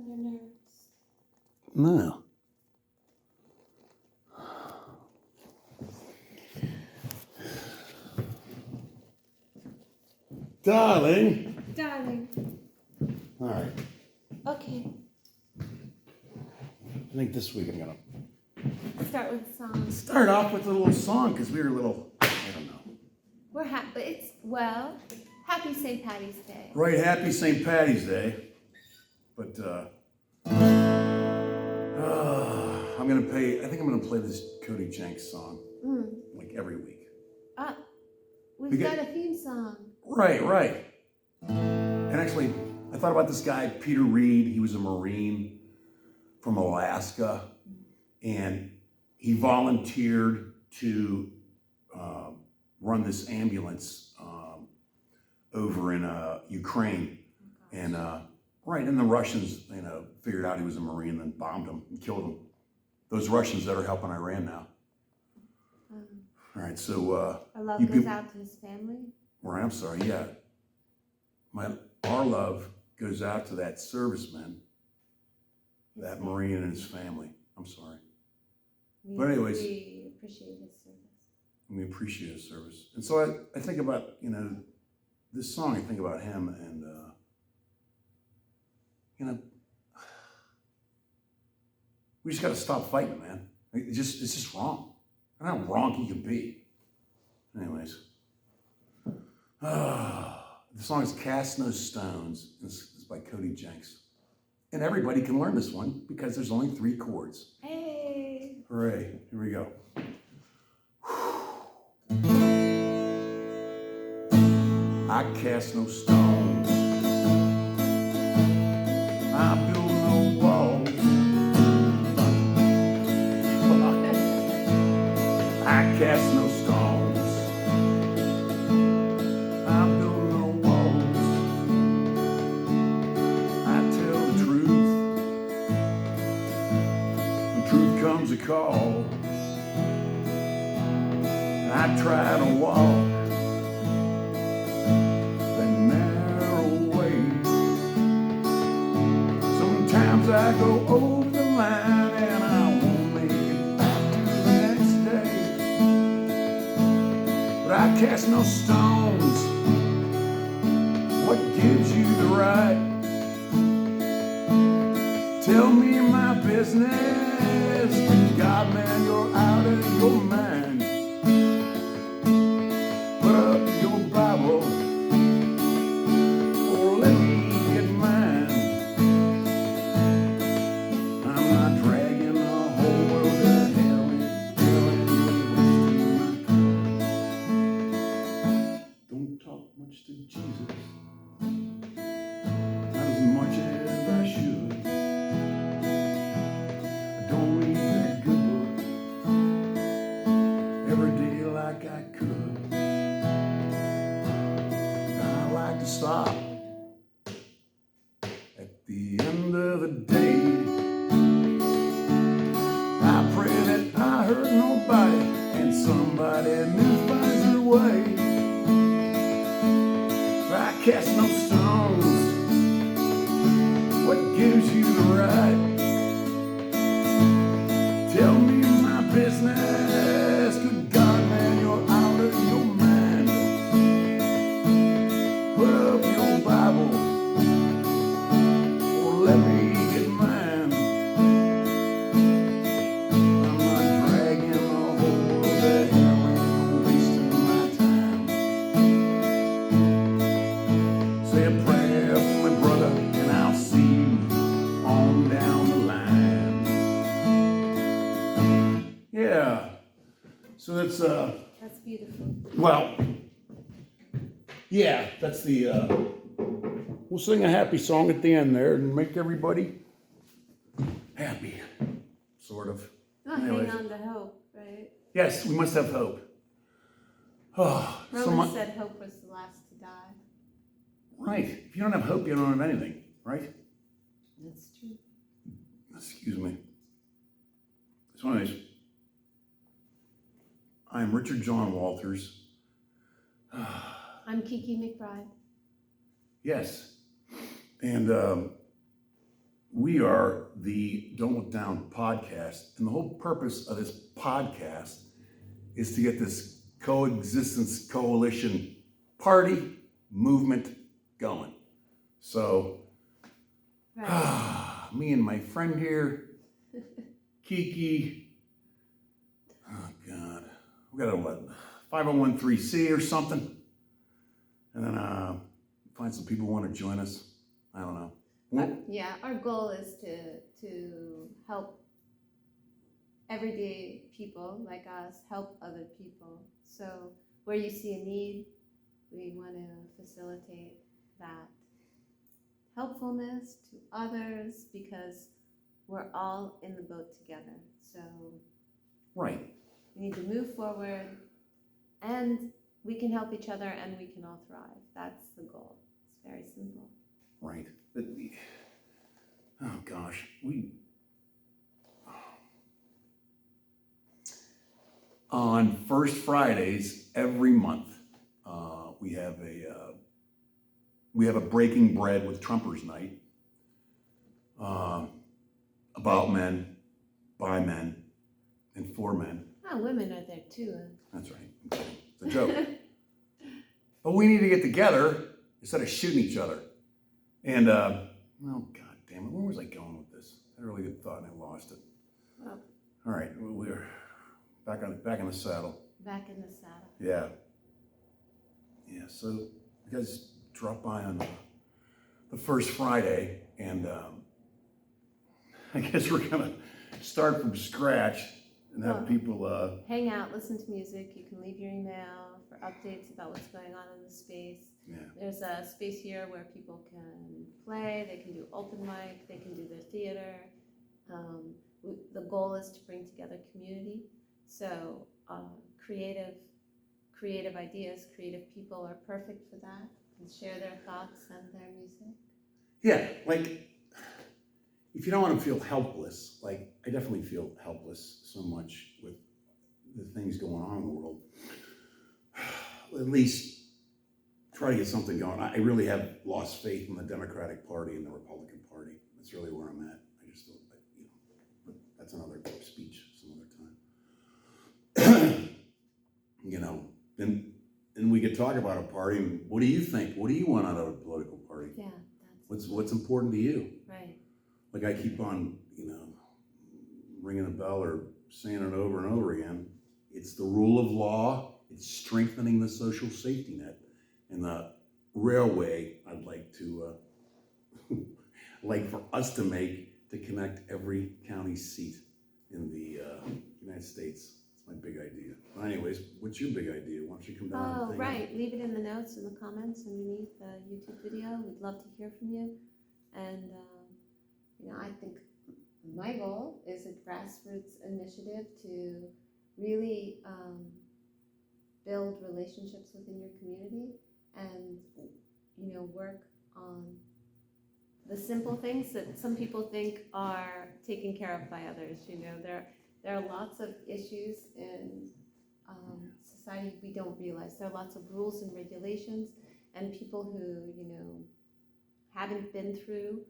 on your nerves? No. Darling. Darling. All right. Okay. I think this week I'm going to Start with a song. start off with a little song because we were a little, I don't know. We're happy. Happy St. Patty's Day. Right, happy St. Patty's Day. But I'm going to I think I'm going to play this Cody Jenks song like every week. We've got a theme song. Right. And actually, I thought about this guy, Peter Reed. He was a Marine from Alaska, and he volunteered to run this ambulance over in Ukraine. And and the Russians, figured out he was a Marine and then bombed him and killed him. Those Russians that are helping Iran now. All right, so our love goes out to his family. Right, I'm sorry, yeah. Our love goes out to that serviceman, that Marine and his family. I'm sorry. But anyways, we appreciate his service. We appreciate his service. And so I think about, this song, I think about him and, we just got to stop fighting, man. It's just wrong. And how wrong he can be. Anyways. The song is Cast No Stones. It's by Cody Jenks. And everybody can learn this one because there's only 3 chords. Hey! Hooray. Here we go. I cast no stones. I build no walls. I cast no stones. I build no walls. I tell the truth. When truth comes a call, I try to walk the narrow way. Sometimes I go over the line and I won't make it back to the next day. But I cast no stones. What gives you the right? Tell me my business. God, man, you're out of your mind. Put up your Bible, or let me get mine. I'm not dragging the whole world to hell and wasting my time. Don't talk much to Jesus, not as much as I should. I don't read that good book every day like I could. I like to stop at the end of the day. I pray that I hurt nobody and somebody new finds their way. I cast no stones. What gives you the right? Tell me my business. Good God, man, you're out of your mind. Put up your Bible, or let me get mine. I'm not dragging the whole world to hell and wasting my time. Say a prayer for my brother, and I'll see you on down the line. Yeah. So That's beautiful. well, yeah, that's we'll sing a happy song at the end there and make everybody happy, sort of. Anyways. Hang on to hope, right? Yes, we must have hope. Oh, Romans said hope was the last to die. Right. If you don't have hope, you don't have anything, right? That's true. Excuse me. So anyways, I'm Richard John Walters. I'm Kiki McBride. Yes. And We are the Don't Look Down podcast, and the whole purpose of this podcast is to get this coexistence coalition party movement going. So, Right. me and my friend here, Kiki, oh God, we got a what, 5013C or something, and then find some people who want to join us. I don't know. Yeah, our goal is to help everyday people like us help other people. So where you see a need, we want to facilitate that helpfulness to others because we're all in the boat together. So Right. we need to move forward and we can help each other and we can all thrive. That's the goal. It's very simple. Right. But oh gosh, on first Fridays every month, we have a breaking bread with Trumpers night, about men, by men, and for men. Oh, women are there too. That's right. I'm kidding. It's a joke. But we need to get together instead of shooting each other. And oh God damn it, where was I going with this? I had a really good thought and I lost it. Well, All right, we're back in the saddle. back in the saddle. Yeah. Yeah, so you guys drop by on the first Friday, and I guess we're gonna start from scratch and have Well, people. Hang out, listen to music. You can leave your email for updates about what's going on in the space. Yeah. There's a space here where people can play, they can do open mic, they can do their theater. The goal is to bring together community. So creative ideas, creative people are perfect for that and share their thoughts and their music. Yeah, like if you don't want to feel helpless, like I definitely feel helpless so much with the things going on in the world. At least try to get something going. I really have lost faith in the Democratic Party and the Republican Party. That's really where I'm at. I just thought that, but that's another speech some other time. Then we could talk about a party. And what do you think? What do you want out of a political party? Yeah, What's important to you? right. Like I keep on, ringing a bell or saying it over and over again. It's the rule of law. It's strengthening the social safety net. And the railway, I'd like to, like for us to make to connect every county seat in the United States. It's my big idea. But anyways, what's your big idea? Why don't you come down Oh, and right. Leave it in the notes in the comments underneath the YouTube video. We'd love to hear from you. And, I think my goal is a grassroots initiative to really build relationships within your community and, work on the simple things that some people think are taken care of by others. There are lots of issues in society we don't realize. There are lots of rules and regulations, and people who, haven't been through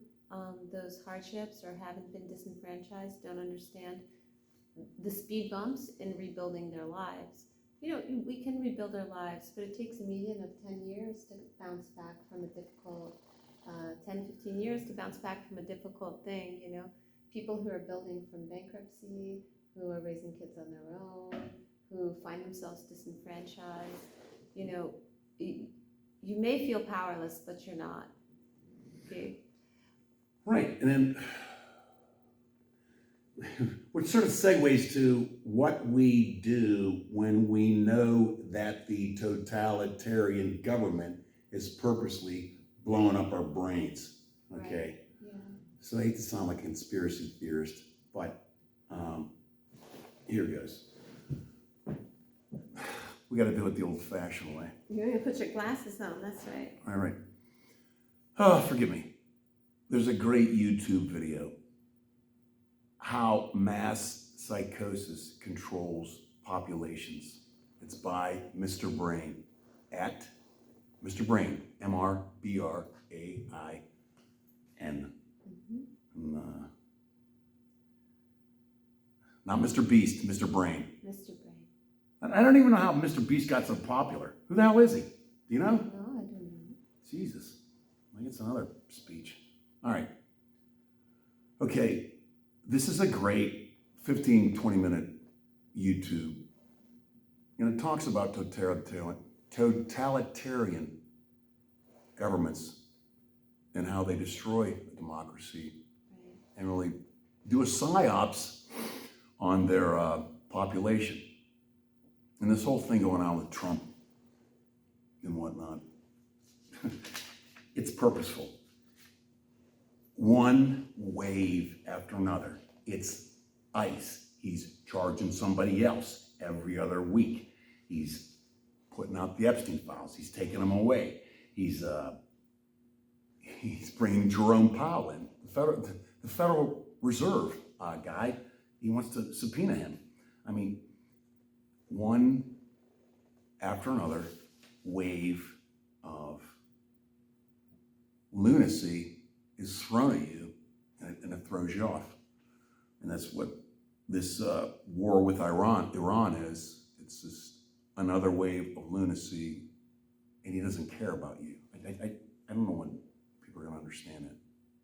those hardships or haven't been disenfranchised don't understand the speed bumps in rebuilding their lives. We can rebuild our lives, but it takes a median of 10 years to bounce back from a difficult, 10, 15 years to bounce back from a difficult thing, People who are building from bankruptcy, who are raising kids on their own, who find themselves disenfranchised, you may feel powerless, but you're not. Okay? Right, and then which sort of segues to what we do when we know that the totalitarian government is purposely blowing up our brains. Okay, Right. Yeah. so I hate to sound like a conspiracy theorist, but here goes. We got to do it the old-fashioned way. You're going to put your glasses on, that's right. All right. Oh, forgive me. There's a great YouTube video, How Mass Psychosis Controls Populations. It's by Mr. Brain, at Mr. Brain, MrBrain. Mm-hmm. Not Mr. Beast, Mr. Brain. Mr. Brain. I don't even know how Mr. Beast got so popular. Who the hell is he? Do you know? No, I don't know. Jesus. I guess another speech. All right. Okay. This is a great 15, 20-minute YouTube. And it talks about totalitarian governments and how they destroy democracy Right. and really do a psyops on their population. And this whole thing going on with Trump and whatnot, it's purposeful. One wave after another. It's ICE. He's charging somebody else every other week. He's putting out the Epstein files. He's taking them away. He's bringing Jerome Powell in, the Federal Reserve guy. He wants to subpoena him. I mean, one after another wave of lunacy is thrown at you, and it throws you off. And that's what this war with Iran is. It's just another wave of lunacy, and he doesn't care about you. I don't know when people are going to understand it.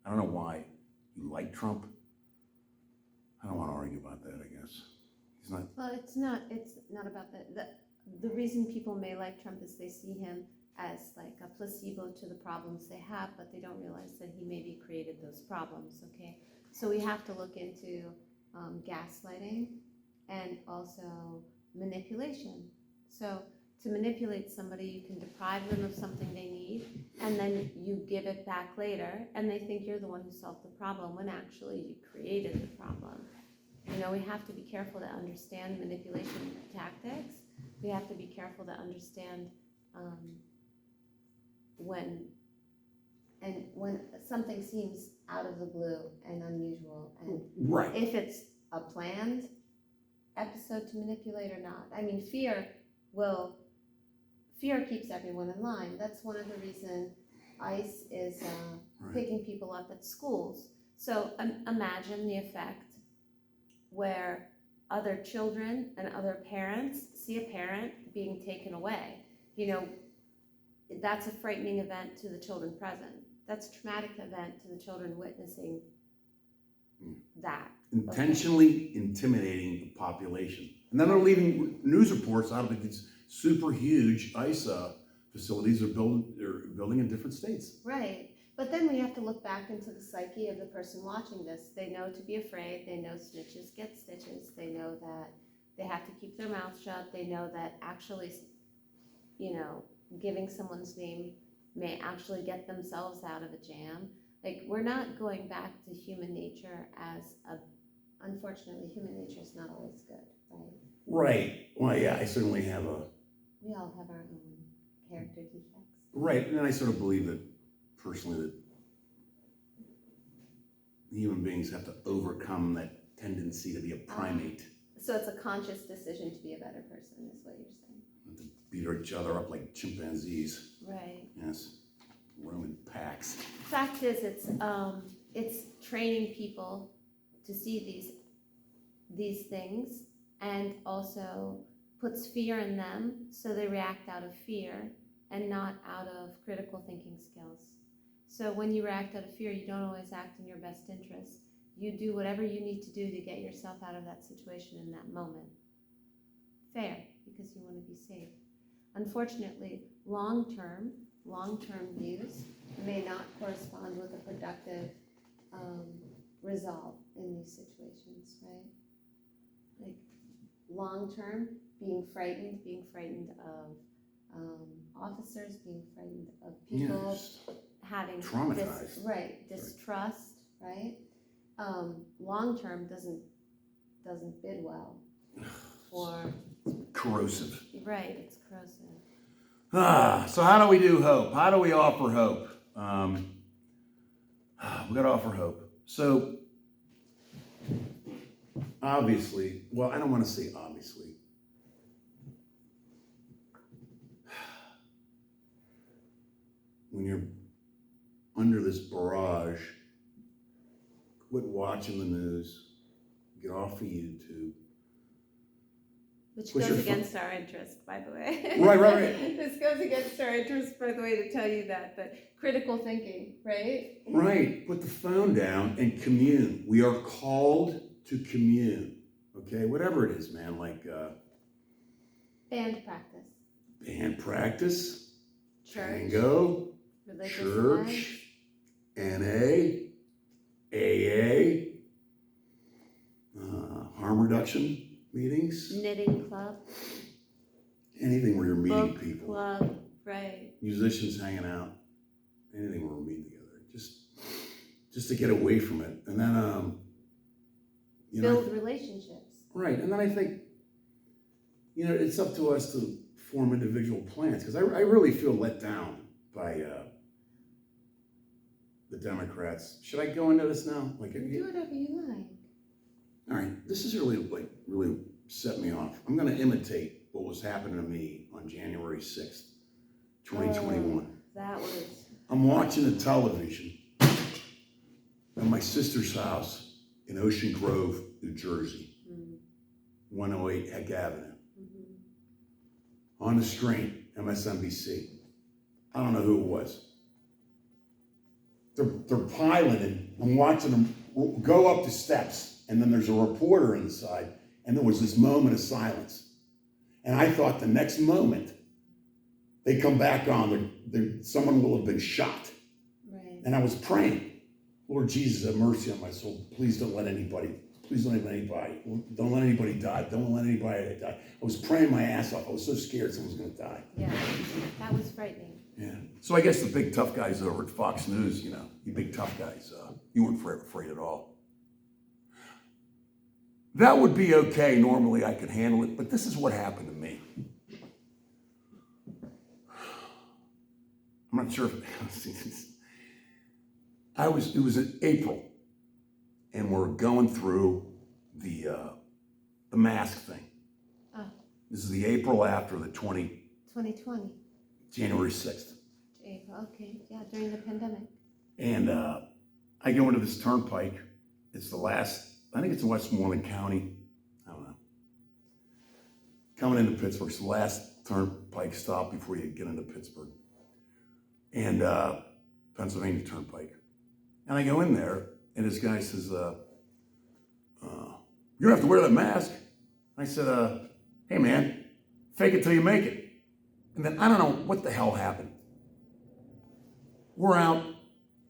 I don't know why you like Trump. I don't want to argue about that, I guess. He's not. Well, it's not about that. The reason people may like Trump is they see him as like a placebo to the problems they have, but they don't realize that he maybe created those problems, okay? So we have to look into gaslighting and also manipulation. So to manipulate somebody, you can deprive them of something they need, and then you give it back later, and they think you're the one who solved the problem, when actually you created the problem. You know, we have to be careful to understand manipulation tactics. We have to be careful to understand when something seems out of the blue and unusual, and Right. if it's a planned episode to manipulate or not. I mean, fear keeps everyone in line. That's one of the reasons ICE is Right. picking people up at schools. So imagine the effect where other children and other parents see a parent being taken away. You know, that's a frightening event to the children present. That's a traumatic event to the children witnessing that. Intentionally intimidating the population. And then they're leaving news reports out of these super huge ICE facilities they're building in different states. Right. But then we have to look back into the psyche of the person watching this. They know to be afraid. They know snitches get stitches. They know that they have to keep their mouth shut. They know that actually, you know, giving someone's name may actually get themselves out of a jam. Like, we're not going back to human nature unfortunately, human nature is not always good, right? Right. Well, yeah, I certainly have We all have our own character defects. right, and I sort of believe that, personally, that human beings have to overcome that tendency to be a primate. So it's a conscious decision to be a better person, is what you're saying. Not to beat each other up like chimpanzees. Right. Yes. Roman packs. Fact is, it's training people to see these things, and also puts fear in them, so they react out of fear and not out of critical thinking skills. So when you react out of fear, you don't always act in your best interest. You do whatever you need to do to get yourself out of that situation in that moment. Fair, because you want to be safe. Unfortunately, long-term views may not correspond with a productive resolve in these situations, right? Like, long-term, being frightened of officers, being frightened of people, Yes. having Traumatized. distrust, right? Long-term doesn't bid well for, Corrosive. right, it's corrosive. So how do we do hope? How do we offer hope? We got to offer hope. So, obviously, well, I don't want to say obviously. When you're under this barrage, quit watching the news. get off of YouTube. Which Push goes your fu- against our interest, by the way. Right. This goes against our interest, by the way, to tell you that, but critical thinking, right? Right. Put the phone down and commune. We are called to commune. Okay, whatever it is, man. Like Band practice, band practice, church, tango, religious church, NA, AA, harm reduction meetings, events, knitting club, anything where you're meeting book people, club, right? musicians hanging out, anything where we're meeting together, just to get away from it, and then you know, Build relationships. right, and then I think it's up to us to form individual plans because I really feel let down by the Democrats. Should I go into this now? Like, Do whatever you like. all right, this is really set me off. I'm going to imitate what was happening to me on January 6th, 2021. That was. I'm watching the television at my sister's house in Ocean Grove, New Jersey, 108 Heck Avenue. On the screen, MSNBC. I don't know who it was. They're piloting. I'm watching them go up the steps, and then there's a reporter inside, and there was this moment of silence. And I thought the next moment, they come back on, someone will have been shot. Right. And I was praying, Lord Jesus, have mercy on my soul. Please don't let anybody die. Don't let anybody die. I was praying my ass off. I was so scared someone was going to die. Yeah, that was frightening. Yeah. So I guess the big tough guys over at Fox News, you big tough guys, you weren't afraid at all. That would be okay. Normally I could handle it, but this is what happened to me. I'm not sure if it was in April, and we're going through the mask thing. Oh. This is the April after the 2020. January 6th. April, okay, yeah, during the pandemic. And I go into this turnpike. It's the last, I think it's in Westmoreland County. I don't know. Coming into Pittsburgh, it's the last turnpike stop before you get into Pittsburgh. And Pennsylvania Turnpike. And I go in there, and this guy says, you don't have to wear that mask. I said, hey man, fake it till you make it. And then I don't know what the hell happened. We're out,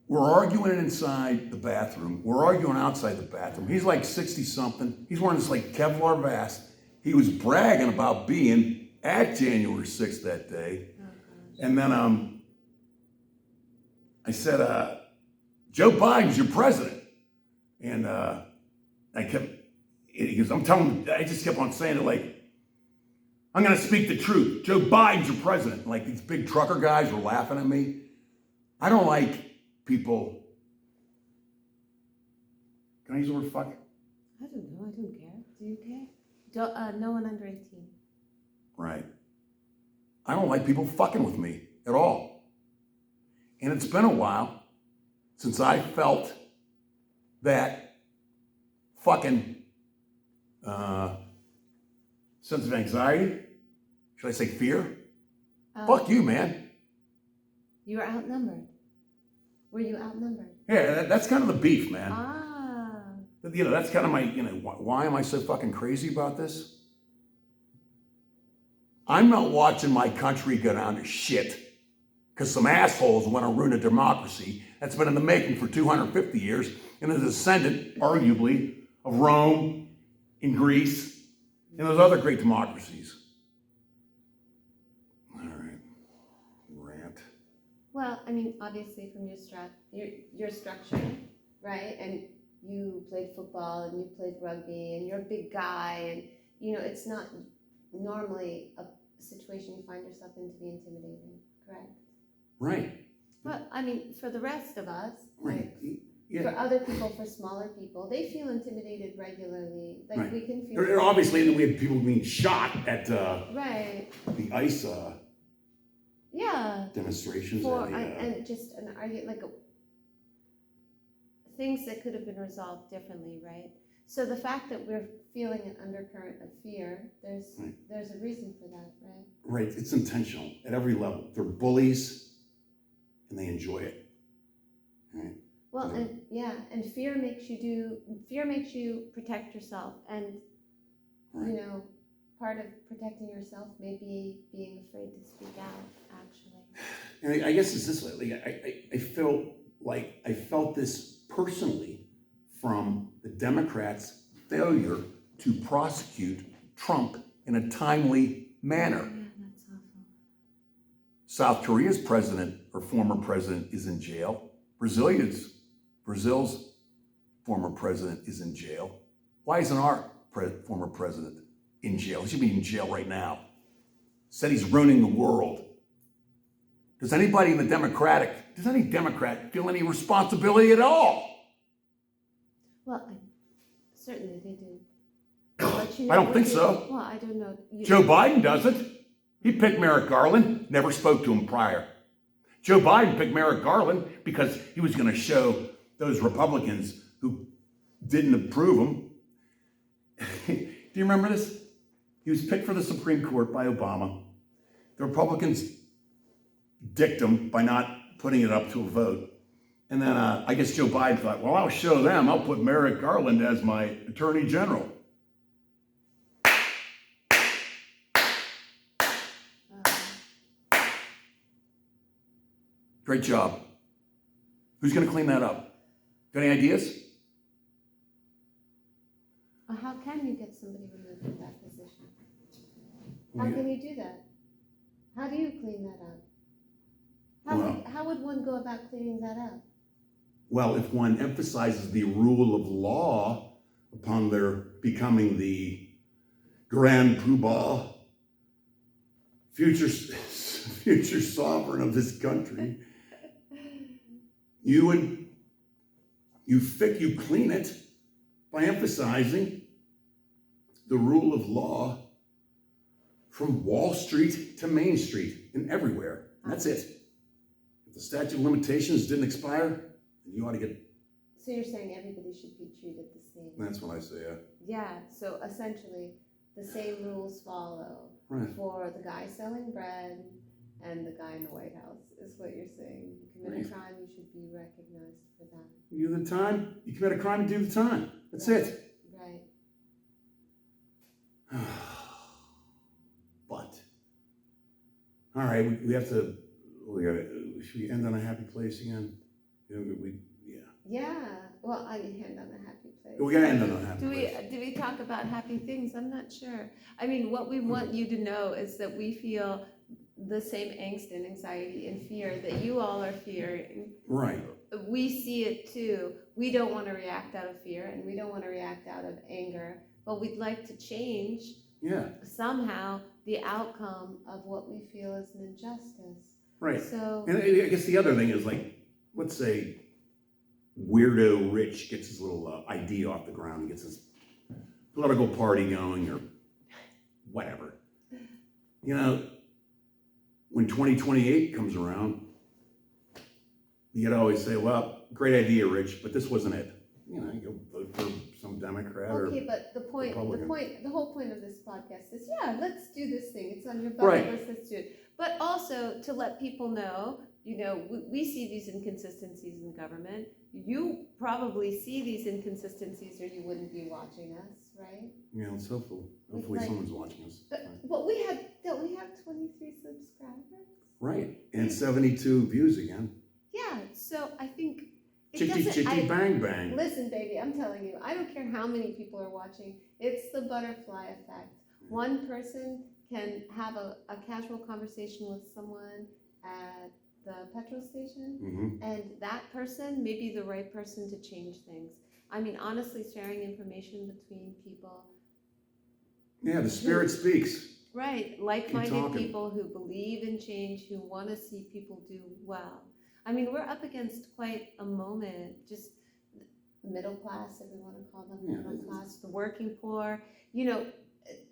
we're arguing inside the bathroom. We're arguing outside the bathroom. He's like 60 something. He's wearing this like Kevlar vest. He was bragging about being at January 6th that day. Oh, and then I said, Joe Biden's your president. And I just kept on saying it like, I'm going to speak the truth. Joe Biden's your president. Like these big trucker guys were laughing at me. I don't like people. Can I use the word fuck? I don't know. I don't care. Do you care? No one under 18. Right. I don't like people fucking with me at all. And it's been a while since I felt that fucking sense of anxiety. Should I say fear? Fuck you, man. You were outnumbered. Were you outnumbered? Yeah, that's kind of the beef, man. Ah. That's kind of my, why am I so fucking crazy about this? I'm not watching my country go down to shit because some assholes want to ruin a democracy that's been in the making for 250 years and is a descendant, arguably, of Rome and Greece and those other great democracies. All right. Rant. Well, I mean, obviously from your structure, right? And you played football and you played rugby and you're a big guy and, it's not normally a situation you find yourself in to be intimidated, correct? Right. But, I mean, for the rest of us, Right. Yeah. For other people, for smaller people, they feel intimidated regularly. Like right. We can feel. Or obviously, we have people being shot at right. the ICE yeah. demonstrations. And just an argument, things that could have been resolved differently, right? So the fact that we're feeling an undercurrent of fear, Right. there's a reason for that, right? Right, it's intentional at every level. They're bullies and they enjoy it. Right? Well, Yeah. and fear makes you protect yourself, and Right. part of protecting yourself may be being afraid to speak out, actually. And I guess it's this way. Like I felt this personally from the Democrats' failure to prosecute Trump in a timely manner. Yeah, that's awful. South Korea's president or former president is in jail. Brazil's former president is in jail. Why isn't our former president in jail? He should be in jail right now. Said he's ruining the world. Does any Democrat feel any responsibility at all? Well, certainly they do. But I don't think so. Well, I don't know. Joe Biden doesn't. He picked Merrick Garland, never spoke to him prior. Joe Biden picked Merrick Garland because he was going to show those Republicans who didn't approve him. Do you remember this? He was picked for the Supreme Court by Obama. The Republicans dicked him by not putting it up to a vote. And then I guess Joe Biden thought, well, I'll show them. I'll put Merrick Garland as my attorney general. Great job. Who's going to clean that up? Got any ideas? How can you get somebody removed from that position? How can you do that? How do you clean that up? How would one go about cleaning that up? Well, if one emphasizes the rule of law upon their becoming the grand poobah, future sovereign of this country, you clean it by emphasizing the rule of law from Wall Street to Main Street and everywhere. And that's it. If the statute of limitations didn't expire, then you ought to get. So you're saying everybody should be treated the same? That's what I say, yeah. Yeah, so essentially the same rules follow for the guy selling bread and the guy in the White House, is what you're saying. You commit a crime, you should be recognized for that. You do the time, you commit a crime, you do the time. That's it. Right. But, all right, we have to, should we end on a happy place again? Yeah, well, I mean, end on a happy place. We gotta end on a happy place. Do we talk about happy things? I'm not sure. I mean, what we want you to know is that we feel the same angst and anxiety and fear that you all are fearing. Right. We see it too. We don't want to react out of fear and we don't want to react out of anger, but we'd like to change somehow the outcome of what we feel is an injustice. Right. So, and I guess the other thing is, like, let's say weirdo Rich gets his little idea off the ground, he gets his political party going or whatever. You know, when 2028 comes around, you'd always say, well, great idea, Rich, but this wasn't it. You know, you'll vote for some Democrat okay, but the whole point of this podcast is, let's do this thing. It's on your bucket list, let's do it. But also to let people know, we see these inconsistencies in government. You probably see these inconsistencies or you wouldn't be watching us, right? Yeah, let's hopefully someone's watching us. Well, don't we have 23 subscribers? Right, and 72 views again. Yeah, so I think Chitty bang bang. Listen, baby, I'm telling you, I don't care how many people are watching. It's the butterfly effect. One person can have a casual conversation with someone at the petrol station, and that person may be the right person to change things. I mean, honestly, sharing information between people. Yeah, the spirit speaks. Right, like-minded people who believe in change, who want to see people do well. I mean, we're up against quite a moment, just middle class, if we want to call them middle class, the working poor.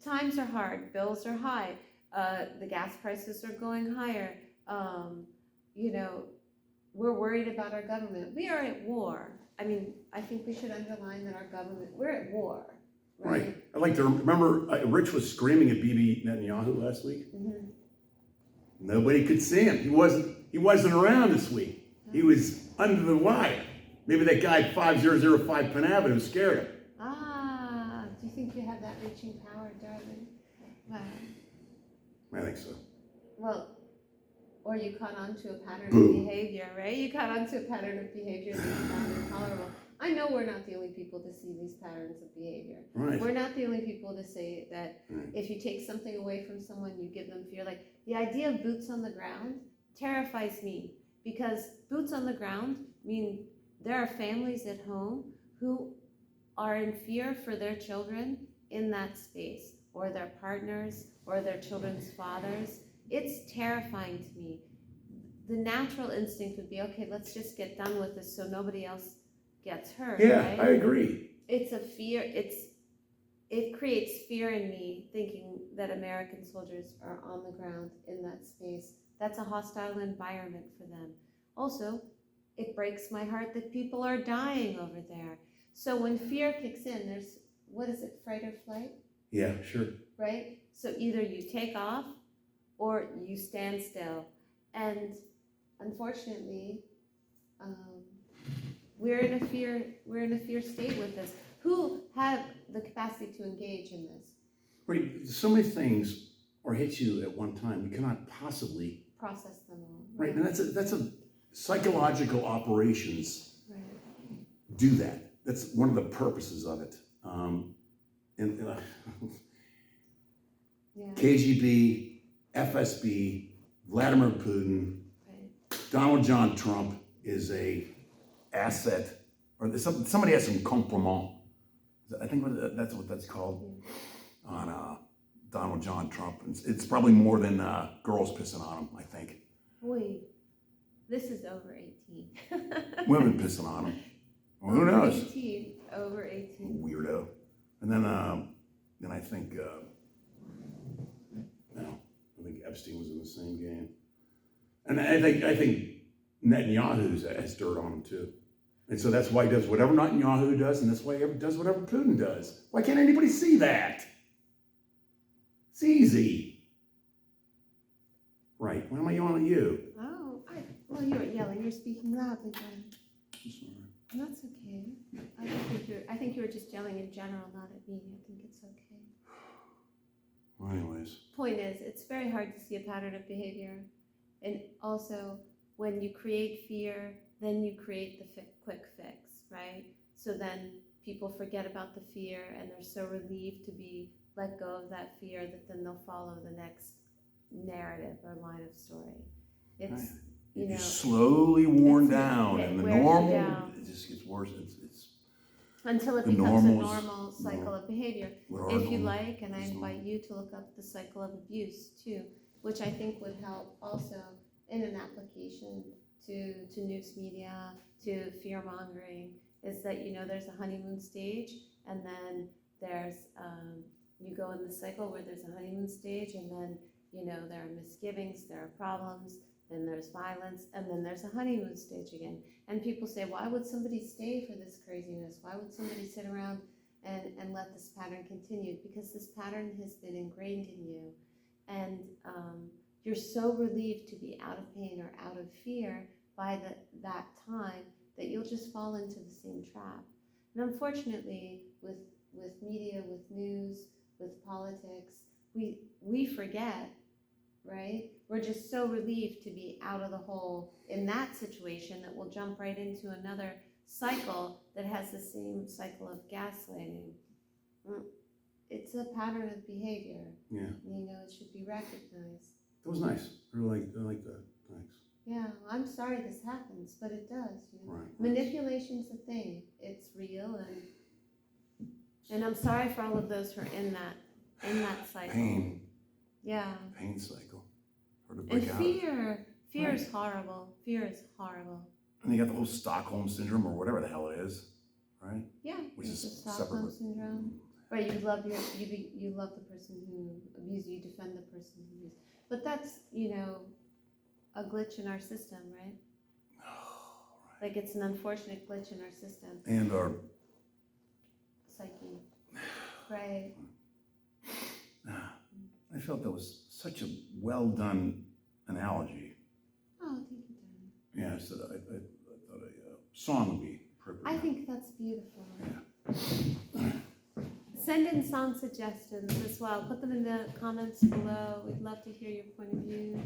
Times are hard, bills are high, the gas prices are going higher. We're worried about our government. We are at war. I mean, I think we should underline that our government, we're at war, Right. right? I'd like to remember Rich was screaming at Bibi Netanyahu last week. Mhm. Nobody could see him. He wasn't around this week. He was under the wire. Maybe that guy 5005 Penn Avenue scared him. Ah, do you think you have that reaching power, darling? Wow. I think so. Well, or you caught on to a pattern Boo. of behavior, right? You caught on to a pattern of behavior that you found intolerable. I know we're not the only people to see these patterns of behavior. Right. We're not the only people to say that Right. if you take something away from someone, you give them fear. Like the idea of boots on the ground terrifies me because boots on the ground mean there are families at home who are in fear for their children in that space, or their partners, or their children's fathers. It's terrifying to me. The natural instinct would be, okay, let's just get done with this so nobody else gets hurt, Yeah, right? I agree. It's a fear, it creates fear in me thinking that American soldiers are on the ground in that space. That's a hostile environment for them. Also, it breaks my heart that people are dying over there. So when fear kicks in, there's, what is it, fight or flight, Yeah, sure. right? So either you take off or you stand still. And unfortunately, we're in a fear state with this. Who have the capacity to engage in this? Right. So many things or hit you at one time. You cannot possibly. Process them all. Right. And that's a psychological operations Right. do that. That's one of the purposes of it. Yeah. KGB, FSB, Vladimir Putin, Right. Donald John Trump is a asset, or somebody has some compliment. I think that's what that's called on Donald John Trump. It's probably more than girls pissing on him, I think. Wait, this is over 18. Women pissing on him. Well, who knows? Over 18. Weirdo. And then I think, I think Epstein was in the same game. And I think Netanyahu has dirt on him too. And so that's why he does whatever Netanyahu does, and that's why he does whatever Putin does. Why can't anybody see that? It's easy. Right. Why am I yelling at you? Oh, well, you're yelling. You're speaking loudly, then. I'm sorry. That's okay. I think you were just yelling in general, not at me. I think it's okay. Well, anyways. Point is, it's very hard to see a pattern of behavior. And also, when you create fear, then you create the quick fix, right? So then people forget about the fear and they're so relieved to be let go of that fear that then they'll follow the next narrative or line of story. It's, Right. you know, You're slowly worn it's- down, it and the wears you normal, down. it just gets worse. It's until it the becomes a normals, normal cycle of behavior. what are If you normal- like, and I is invite you to look up the cycle of abuse too, which I think would help also in an application to news media, to fear mongering, is that, you know, there's a honeymoon stage, and then there's, you go in the cycle where there's a honeymoon stage, and then, you know, there are misgivings, there are problems, then there's violence, and then there's a honeymoon stage again. And people say, why would somebody stay for this craziness? Why would somebody sit around and let this pattern continue? Because this pattern has been ingrained in you. And you're so relieved to be out of pain or out of fear by that time that you'll just fall into the same trap. And unfortunately, with media, with news, with politics, we forget, right? We're just so relieved to be out of the hole in that situation that we'll jump right into another cycle that has the same cycle of gaslighting. It's a pattern of behavior. Yeah. You know, it should be recognized. That was nice. I like that. Thanks. Yeah, I'm sorry this happens, but it does. You know? Right. Manipulation's a thing. It's real, and I'm sorry for all of those who are in that cycle. Pain. Yeah. Pain cycle. Hard to And break out. fear is Right. horrible. Fear is horrible. And you got the whole Stockholm syndrome or whatever the hell it is, right? Yeah, Which it's is the Stockholm separate. syndrome. Right, you love the person who abused you, you defend the person who abused. But that's, you know, a glitch in our system, right? Oh, Like it's an unfortunate glitch in our system, And our, psyche. Right. I felt that was such a well done analogy. Oh, thank you, darling. Yeah, I said I thought a song would be appropriate. I think that's beautiful. Send in song suggestions as well. Put them in the comments below. We'd love to hear your point of view.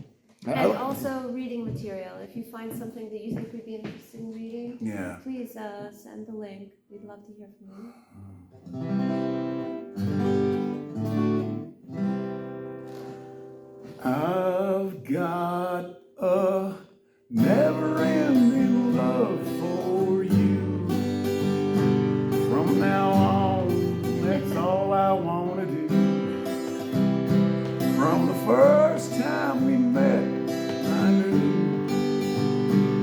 And also reading material. If you find something that you think we'd be interested in reading, Yeah. please send the link. We'd love to hear from you. I've got a never-ending love for you. From now on, that's all I want to do. From the first time we met, I knew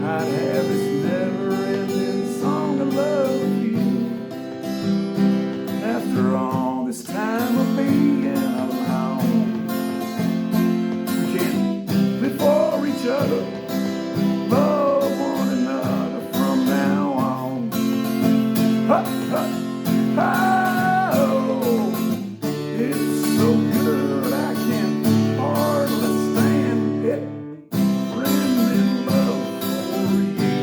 I'd have this never-ending song of love for you. After all this time of being alone, we can live for each other, love one another from now on. Ha, ha, ha, oh, it's so good I can hardly stand it. Friend in love for you.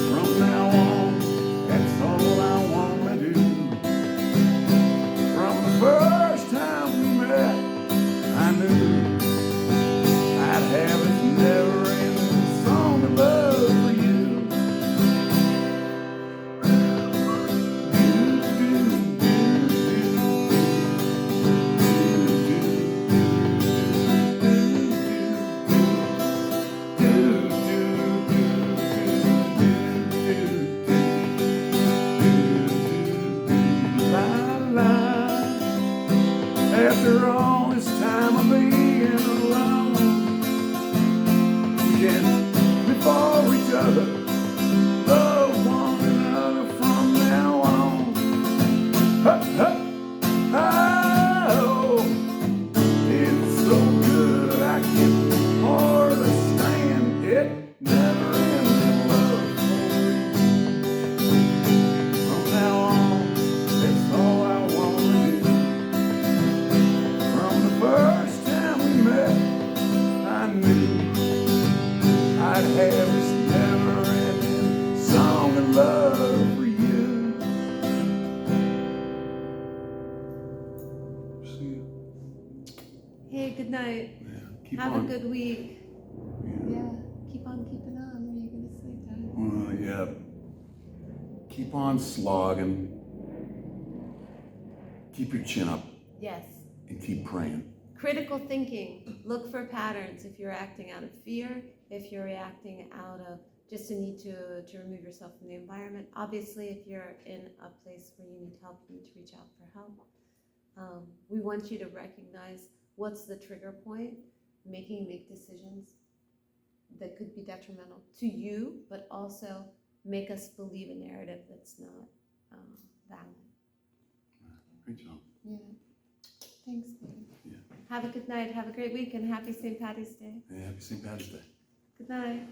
From now on, that's all I want to do. From the first time we met, I knew I'd have this never-ending song of love for you. After all this time of being alone, we can live for each other, love one another from now on. Ha, ha, ha, oh, it's so good I can hardly stand it. Never-ending love for you. From now on, that's all I want to do. From the first time we met, I knew I'd have this never-ending song of love for you. See, Hey, good night. yeah, keep Have on. a good week. Yeah. Yeah. Keep on keeping on. Are you going to sleep, darling? Yeah. Keep on slogging. Keep your chin up Yes. and keep praying. Critical thinking. Look for patterns. If you're acting out of fear, if you're reacting out of just a need to remove yourself from the environment. Obviously, if you're in a place where you need help, you need to reach out for help. We want you to recognize what's the trigger point, make decisions that could be detrimental to you, but also make us believe a narrative that's not valid. Great job. Yeah. Thanks, babe. Yeah. Have a good night. Have a great week, and happy St. Patty's Day. Yeah, happy St. Patrick's Day. Good night.